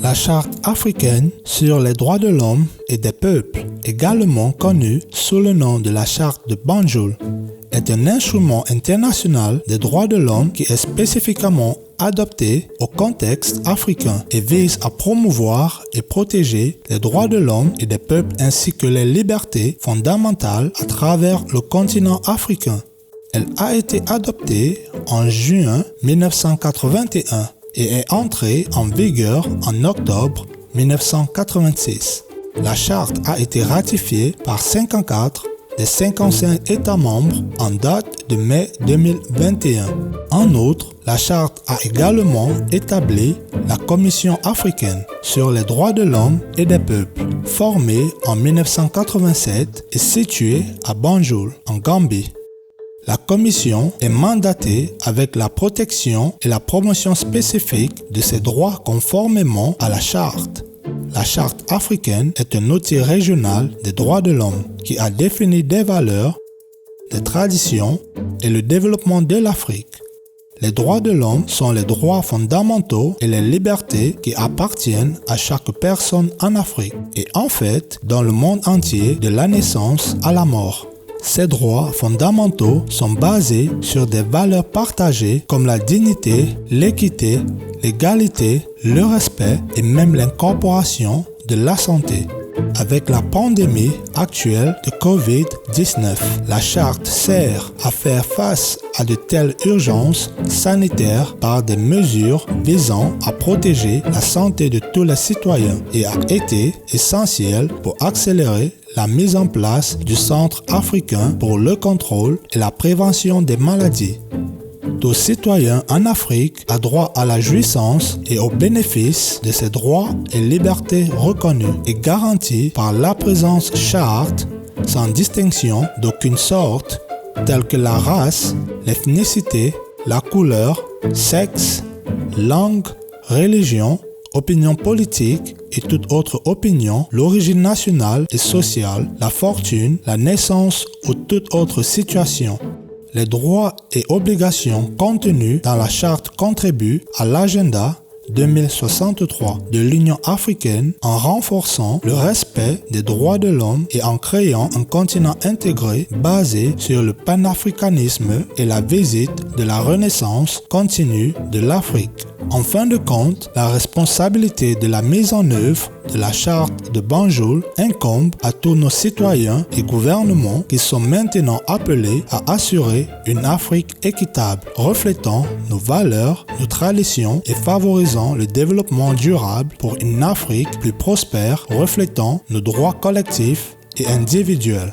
La Charte africaine sur les droits de l'homme et des peuples, également connue sous le nom de la Charte de Banjul, est un instrument international des droits de l'homme qui est spécifiquement adapté au contexte africain et vise à promouvoir et protéger les droits de l'homme et des peuples ainsi que les libertés fondamentales à travers le continent africain. Elle a été adoptée en juin 1981 et est entrée en vigueur en octobre 1986. La charte a été ratifiée par 54 des 55 États membres en date de mai 2021. En outre, la charte a également établi la Commission africaine sur les droits de l'homme et des peuples, formée en 1987 et située à Banjul, en Gambie. La Commission est mandatée avec la protection et la promotion spécifique de ces droits conformément à la Charte. La Charte africaine est un outil régional des droits de l'homme qui a défini des valeurs, des traditions et le développement de l'Afrique. Les droits de l'homme sont les droits fondamentaux et les libertés qui appartiennent à chaque personne en Afrique et en fait dans le monde entier de la naissance à la mort. Ces droits fondamentaux sont basés sur des valeurs partagées comme la dignité, l'équité, l'égalité, le respect et même l'incorporation de la santé. Avec la pandémie actuelle de COVID-19, la charte sert à faire face à de telles urgences sanitaires par des mesures visant à protéger la santé de tous les citoyens et a été essentielle pour accélérer la mise en place du Centre africain pour le contrôle et la prévention des maladies. Tout citoyen en Afrique a droit à la jouissance et au bénéfice de ces droits et libertés reconnus et garantis par la présence charte sans distinction d'aucune sorte, telles que la race, l'ethnicité, la couleur, sexe, langue, religion, opinion politique et toute autre opinion, l'origine nationale et sociale, la fortune, la naissance ou toute autre situation. Les droits et obligations contenus dans la charte contribuent à l'agenda 2063 de l'Union africaine en renforçant le respect des droits de l'homme et en créant un continent intégré basé sur le panafricanisme et la visite de la renaissance continue de l'Afrique. En fin de compte, la responsabilité de la mise en œuvre de la charte de Banjul incombe à tous nos citoyens et gouvernements qui sont maintenant appelés à assurer une Afrique équitable, reflétant nos valeurs, nos traditions et favorisant le développement durable pour une Afrique plus prospère, reflétant nos droits collectifs et individuels.